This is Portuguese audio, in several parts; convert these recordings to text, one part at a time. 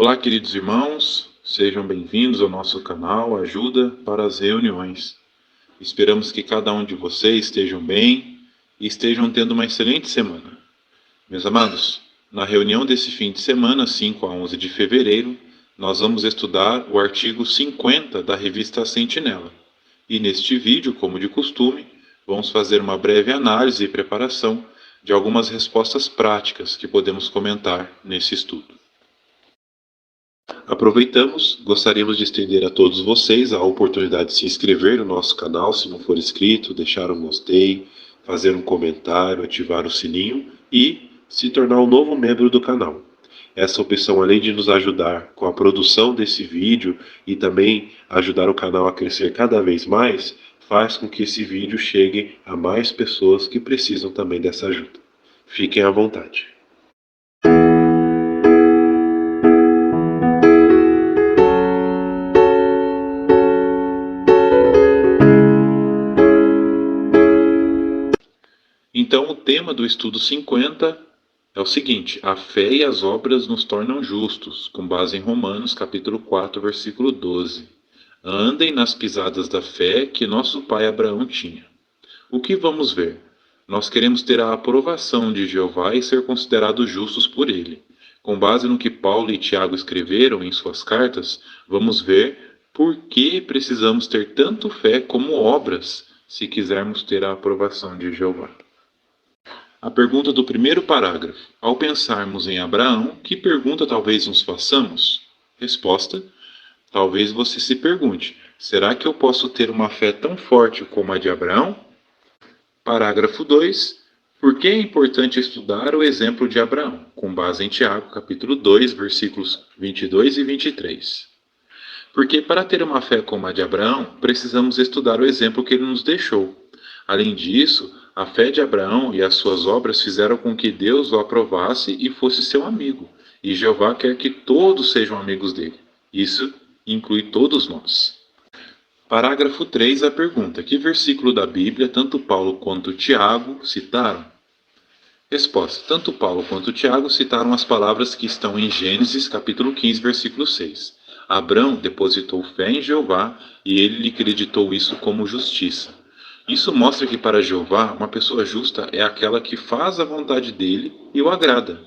Olá, queridos irmãos, sejam bem-vindos ao nosso canal Ajuda para as Reuniões. Esperamos que cada um de vocês estejam bem e estejam tendo uma excelente semana. Meus amados, na reunião desse fim de semana, 5 a 11 de fevereiro, nós vamos estudar o artigo 50 da revista Sentinela. E neste vídeo, como de costume, vamos fazer uma breve análise e preparação de algumas respostas práticas que podemos comentar nesse estudo. Aproveitamos, gostaríamos de estender a todos vocês a oportunidade de se inscrever no nosso canal, se não for inscrito, deixar um gostei, fazer um comentário, ativar o sininho e se tornar um novo membro do canal. Essa opção, além de nos ajudar com a produção desse vídeo e também ajudar o canal a crescer cada vez mais, faz com que esse vídeo chegue a mais pessoas que precisam também dessa ajuda. Fiquem à vontade. Então, o tema do estudo 50 é o seguinte: a fé e as obras nos tornam justos, com base em Romanos, capítulo 4, versículo 12. Andem nas pisadas da fé que nosso pai Abraão tinha. O que vamos ver? Nós queremos ter a aprovação de Jeová e ser considerados justos por ele. Com base no que Paulo e Tiago escreveram em suas cartas, vamos ver por que precisamos ter tanto fé como obras, se quisermos ter a aprovação de Jeová. A pergunta do primeiro parágrafo. Ao pensarmos em Abraão, que pergunta talvez nos façamos? Resposta: talvez você se pergunte: será que eu posso ter uma fé tão forte como a de Abraão? Parágrafo 2. Por que é importante estudar o exemplo de Abraão? Com base em Tiago, capítulo 2, versículos 22 e 23. Porque para ter uma fé como a de Abraão, precisamos estudar o exemplo que ele nos deixou. Além disso, a fé de Abraão e as suas obras fizeram com que Deus o aprovasse e fosse seu amigo. E Jeová quer que todos sejam amigos dele. Isso inclui todos nós. Parágrafo 3, a pergunta: que versículo da Bíblia tanto Paulo quanto Tiago citaram? Resposta: tanto Paulo quanto Tiago citaram as palavras que estão em Gênesis capítulo 15, versículo 6. Abrão depositou fé em Jeová e ele lhe creditou isso como justiça. Isso mostra que para Jeová, uma pessoa justa é aquela que faz a vontade dele e o agrada.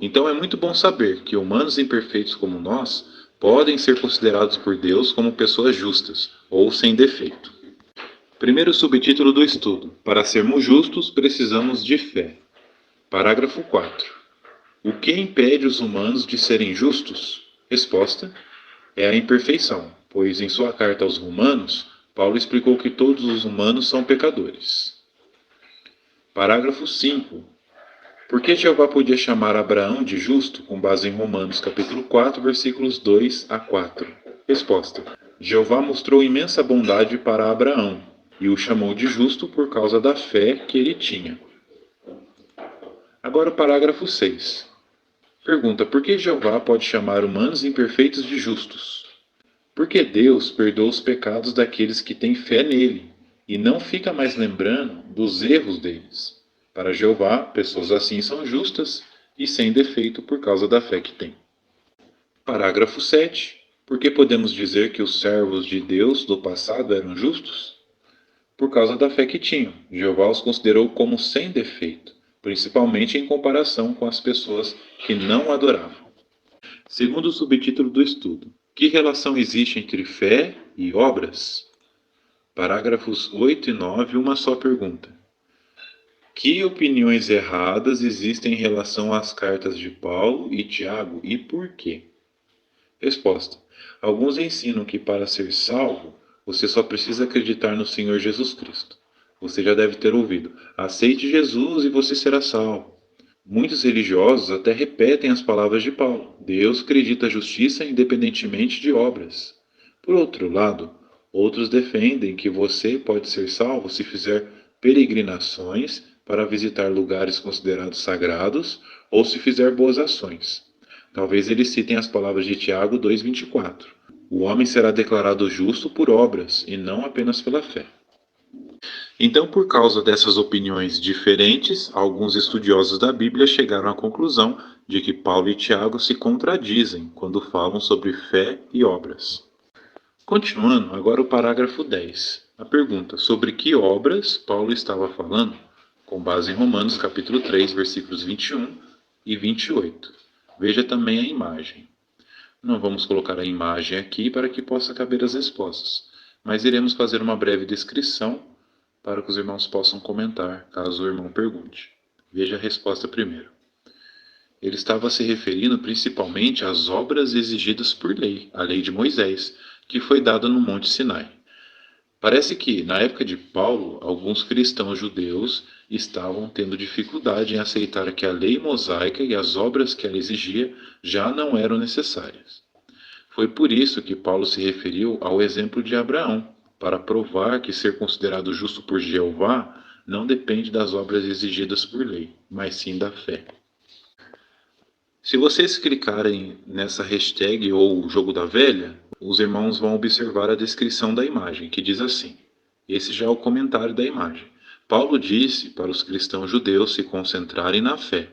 Então é muito bom saber que humanos imperfeitos como nós podem ser considerados por Deus como pessoas justas ou sem defeito. Primeiro subtítulo do estudo: para sermos justos, precisamos de fé. Parágrafo 4. O que impede os humanos de serem justos? Resposta: é a imperfeição, pois em sua carta aos Romanos, Paulo explicou que todos os humanos são pecadores. Parágrafo 5. Por que Jeová podia chamar Abraão de justo, com base em Romanos capítulo 4, versículos 2 a 4? Resposta: Jeová mostrou imensa bondade para Abraão e o chamou de justo por causa da fé que ele tinha. Agora o parágrafo 6. Pergunta: por que Jeová pode chamar humanos imperfeitos de justos? Porque Deus perdoa os pecados daqueles que têm fé nele e não fica mais lembrando dos erros deles. Para Jeová, pessoas assim são justas e sem defeito por causa da fé que têm. Parágrafo 7. Por que podemos dizer que os servos de Deus do passado eram justos? Por causa da fé que tinham. Jeová os considerou como sem defeito, principalmente em comparação com as pessoas que não o adoravam. Segundo o subtítulo do estudo: que relação existe entre fé e obras? Parágrafos 8 e 9, uma só pergunta. Que opiniões erradas existem em relação às cartas de Paulo e Tiago e por quê? Resposta: alguns ensinam que para ser salvo, você só precisa acreditar no Senhor Jesus Cristo. Você já deve ter ouvido: aceite Jesus e você será salvo. Muitos religiosos até repetem as palavras de Paulo: Deus acredita a justiça independentemente de obras. Por outro lado, outros defendem que você pode ser salvo se fizer peregrinações para visitar lugares considerados sagrados ou se fizer boas ações. Talvez eles citem as palavras de Tiago 2,24. O homem será declarado justo por obras e não apenas pela fé. Então, por causa dessas opiniões diferentes, alguns estudiosos da Bíblia chegaram à conclusão de que Paulo e Tiago se contradizem quando falam sobre fé e obras. Continuando, agora o parágrafo 10. A pergunta: sobre que obras Paulo estava falando? Com base em Romanos capítulo 3, versículos 21 e 28. Veja também a imagem. Não vamos colocar a imagem aqui para que possa caber as respostas, mas iremos fazer uma breve descrição para que os irmãos possam comentar, caso o irmão pergunte. Veja a resposta primeiro. Ele estava se referindo principalmente às obras exigidas por lei, a lei de Moisés, que foi dada no Monte Sinai. Parece que, na época de Paulo, alguns cristãos judeus estavam tendo dificuldade em aceitar que a lei mosaica e as obras que ela exigia já não eram necessárias. Foi por isso que Paulo se referiu ao exemplo de Abraão, para provar que ser considerado justo por Jeová não depende das obras exigidas por lei, mas sim da fé. Se vocês clicarem nessa hashtag ou jogo da velha, os irmãos vão observar a descrição da imagem, que diz assim. Esse já é o comentário da imagem. Paulo disse para os cristãos judeus se concentrarem na fé,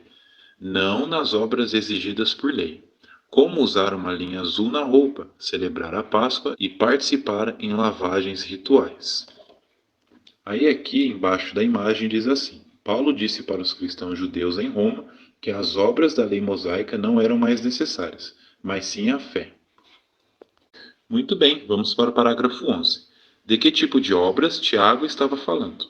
não nas obras exigidas por lei. Como usar uma linha azul na roupa, celebrar a Páscoa e participar em lavagens rituais. Aí aqui embaixo da imagem diz assim: Paulo disse para os cristãos judeus em Roma que as obras da lei mosaica não eram mais necessárias, mas sim a fé. Muito bem, vamos para o parágrafo 11. De que tipo de obras Tiago estava falando?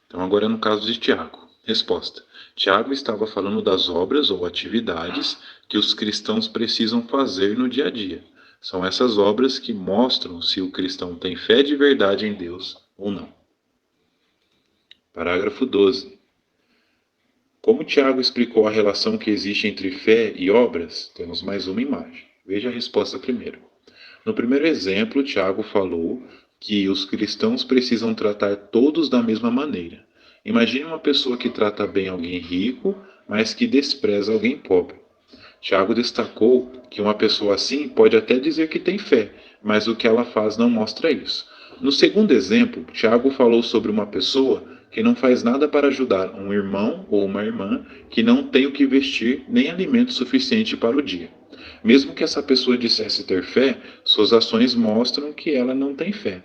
Então agora é no caso de Tiago. Resposta: Tiago estava falando das obras ou atividades que os cristãos precisam fazer no dia a dia. São essas obras que mostram se o cristão tem fé de verdade em Deus ou não. Parágrafo 12. Como Tiago explicou a relação que existe entre fé e obras, temos mais uma imagem. Veja a resposta primeiro. No primeiro exemplo, Tiago falou que os cristãos precisam tratar todos da mesma maneira. Imagine uma pessoa que trata bem alguém rico, mas que despreza alguém pobre. Tiago destacou que uma pessoa assim pode até dizer que tem fé, mas o que ela faz não mostra isso. No segundo exemplo, Tiago falou sobre uma pessoa que não faz nada para ajudar um irmão ou uma irmã que não tem o que vestir nem alimento suficiente para o dia. Mesmo que essa pessoa dissesse ter fé, suas ações mostram que ela não tem fé.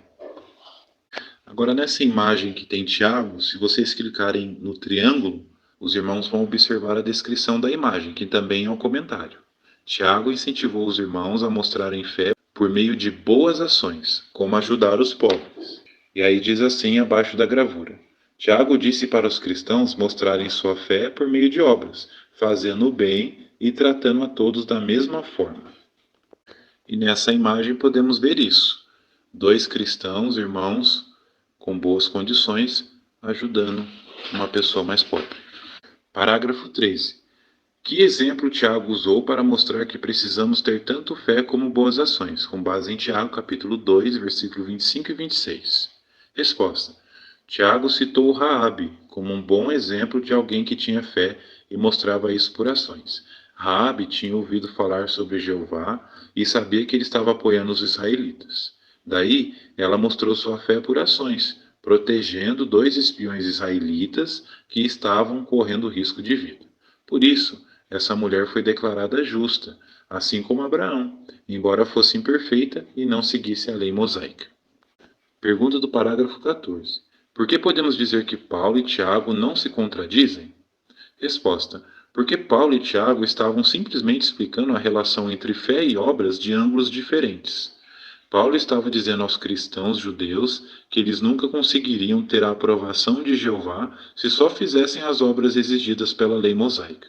Agora, nessa imagem que tem Tiago, se vocês clicarem no triângulo, os irmãos vão observar a descrição da imagem, que também é um comentário. Tiago incentivou os irmãos a mostrarem fé por meio de boas ações, como ajudar os pobres. E aí diz assim abaixo da gravura: Tiago disse para os cristãos mostrarem sua fé por meio de obras, fazendo o bem e tratando a todos da mesma forma. E nessa imagem podemos ver isso. Dois cristãos, irmãos, com boas condições, ajudando uma pessoa mais pobre. Parágrafo 13. Que exemplo Tiago usou para mostrar que precisamos ter tanto fé como boas ações, com base em Tiago, capítulo 2, versículo 25 e 26? Resposta: Tiago citou Raabe como um bom exemplo de alguém que tinha fé e mostrava isso por ações. Raabe tinha ouvido falar sobre Jeová e sabia que ele estava apoiando os israelitas. Daí, ela mostrou sua fé por ações, protegendo dois espiões israelitas que estavam correndo risco de vida. Por isso, essa mulher foi declarada justa, assim como Abraão, embora fosse imperfeita e não seguisse a lei mosaica. Pergunta do parágrafo 14. Por que podemos dizer que Paulo e Tiago não se contradizem? Resposta: porque Paulo e Tiago estavam simplesmente explicando a relação entre fé e obras de ângulos diferentes. Paulo estava dizendo aos cristãos judeus que eles nunca conseguiriam ter a aprovação de Jeová se só fizessem as obras exigidas pela lei mosaica.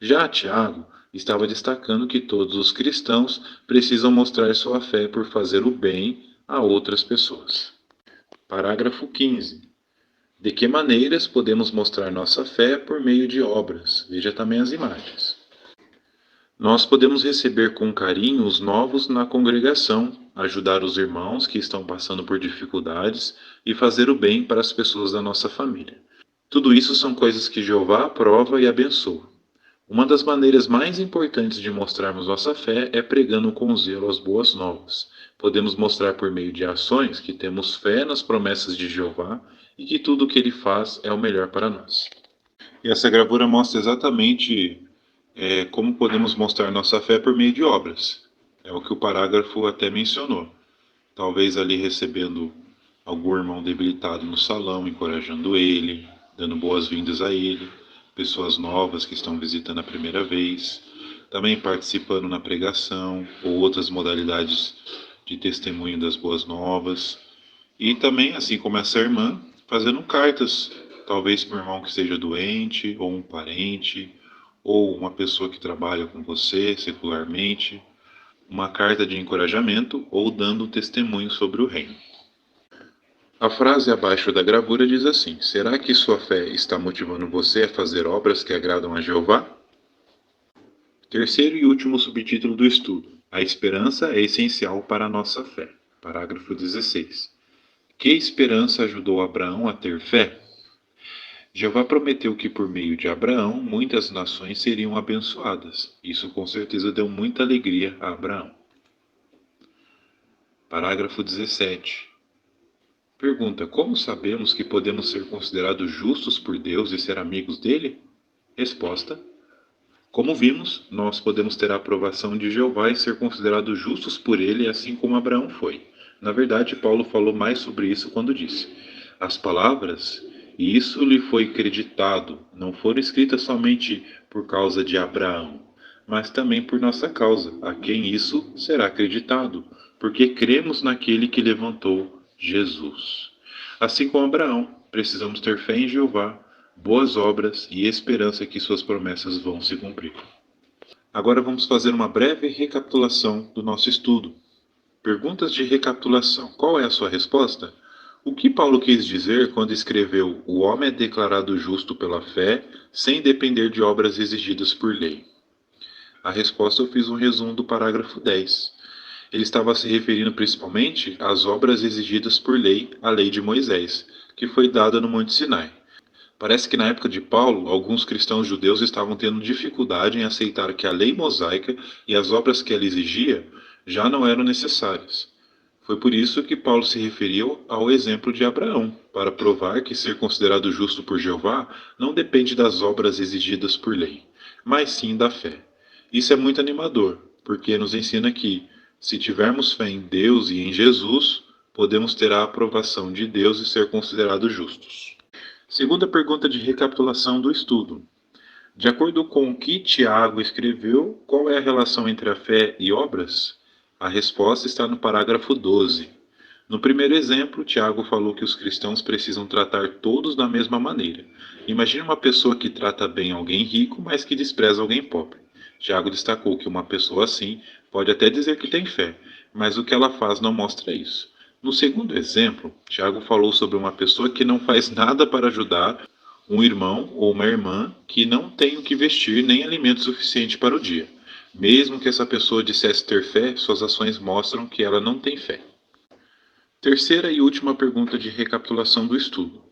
Já Tiago estava destacando que todos os cristãos precisam mostrar sua fé por fazer o bem a outras pessoas. Parágrafo 15. De que maneiras podemos mostrar nossa fé por meio de obras? Veja também as imagens. Nós podemos receber com carinho os novos na congregação, ajudar os irmãos que estão passando por dificuldades e fazer o bem para as pessoas da nossa família. Tudo isso são coisas que Jeová aprova e abençoa. Uma das maneiras mais importantes de mostrarmos nossa fé é pregando com zelo as boas novas. Podemos mostrar por meio de ações que temos fé nas promessas de Jeová e que tudo o que ele faz é o melhor para nós. E essa gravura mostra exatamente como podemos mostrar nossa fé por meio de obras. É o que o parágrafo até mencionou. Talvez ali recebendo algum irmão debilitado no salão, encorajando ele, dando boas-vindas a ele, pessoas novas que estão visitando a primeira vez, também participando na pregação ou outras modalidades de testemunho das boas novas. E também, assim como essa irmã, fazendo cartas, talvez para um irmão que esteja doente, ou um parente, ou uma pessoa que trabalha com você secularmente, uma carta de encorajamento ou dando testemunho sobre o reino. A frase abaixo da gravura diz assim: será que sua fé está motivando você a fazer obras que agradam a Jeová? Terceiro e último subtítulo do estudo: a esperança é essencial para a nossa fé. Parágrafo 16. Que esperança ajudou Abraão a ter fé? Jeová prometeu que por meio de Abraão muitas nações seriam abençoadas. Isso com certeza deu muita alegria a Abraão. Parágrafo 17. Pergunta: como sabemos que podemos ser considerados justos por Deus e ser amigos dele? Resposta: como vimos, nós podemos ter a aprovação de Jeová e ser considerados justos por ele, assim como Abraão foi. Na verdade, Paulo falou mais sobre isso quando disse: as palavras, e isso lhe foi creditado, não foram escritas somente por causa de Abraão, mas também por nossa causa, a quem isso será acreditado, porque cremos naquele que levantou Jesus. Assim como Abraão, precisamos ter fé em Jeová, boas obras e esperança que suas promessas vão se cumprir. Agora vamos fazer uma breve recapitulação do nosso estudo. Perguntas de recapitulação. Qual é a sua resposta? O que Paulo quis dizer quando escreveu: o homem é declarado justo pela fé, sem depender de obras exigidas por lei? A resposta eu fiz um resumo do parágrafo 10. Ele estava se referindo principalmente às obras exigidas por lei, a lei de Moisés, que foi dada no Monte Sinai. Parece que na época de Paulo, alguns cristãos judeus estavam tendo dificuldade em aceitar que a lei mosaica e as obras que ela exigia já não eram necessárias. Foi por isso que Paulo se referiu ao exemplo de Abraão, para provar que ser considerado justo por Jeová não depende das obras exigidas por lei, mas sim da fé. Isso é muito animador, porque nos ensina que, se tivermos fé em Deus e em Jesus, podemos ter a aprovação de Deus e ser considerados justos. Segunda pergunta de recapitulação do estudo. De acordo com o que Tiago escreveu, qual é a relação entre a fé e obras? A resposta está no parágrafo 12. No primeiro exemplo, Tiago falou que os cristãos precisam tratar todos da mesma maneira. Imagine uma pessoa que trata bem alguém rico, mas que despreza alguém pobre. Tiago destacou que uma pessoa assim pode até dizer que tem fé, mas o que ela faz não mostra isso. No segundo exemplo, Tiago falou sobre uma pessoa que não faz nada para ajudar um irmão ou uma irmã que não tem o que vestir nem alimento suficiente para o dia. Mesmo que essa pessoa dissesse ter fé, suas ações mostram que ela não tem fé. Terceira e última pergunta de recapitulação do estudo.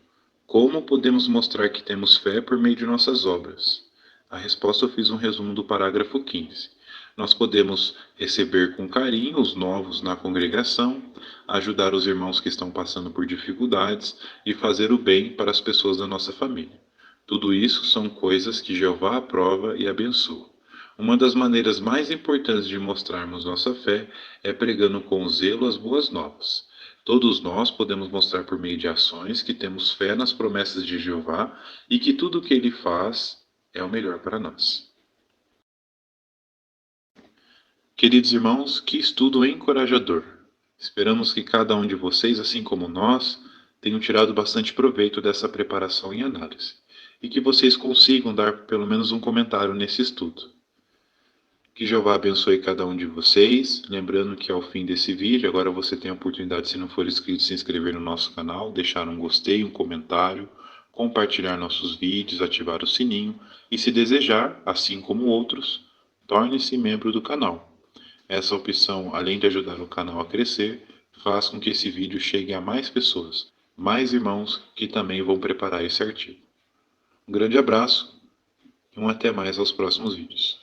Como podemos mostrar que temos fé por meio de nossas obras? A resposta eu fiz um resumo do parágrafo 15. Nós podemos receber com carinho os novos na congregação, ajudar os irmãos que estão passando por dificuldades e fazer o bem para as pessoas da nossa família. Tudo isso são coisas que Jeová aprova e abençoa. Uma das maneiras mais importantes de mostrarmos nossa fé é pregando com zelo as boas novas. Todos nós podemos mostrar por meio de ações que temos fé nas promessas de Jeová e que tudo o que ele faz é o melhor para nós. Queridos irmãos, que estudo encorajador! Esperamos que cada um de vocês, assim como nós, tenham tirado bastante proveito dessa preparação e análise, e que vocês consigam dar pelo menos um comentário nesse estudo. Que Jeová abençoe cada um de vocês. Lembrando que ao fim desse vídeo, agora você tem a oportunidade, se não for inscrito, de se inscrever no nosso canal, deixar um gostei, um comentário, compartilhar nossos vídeos, ativar o sininho e, se desejar, assim como outros, torne-se membro do canal. Essa opção, além de ajudar o canal a crescer, faz com que esse vídeo chegue a mais pessoas, mais irmãos que também vão preparar esse artigo. Um grande abraço e até mais aos próximos vídeos.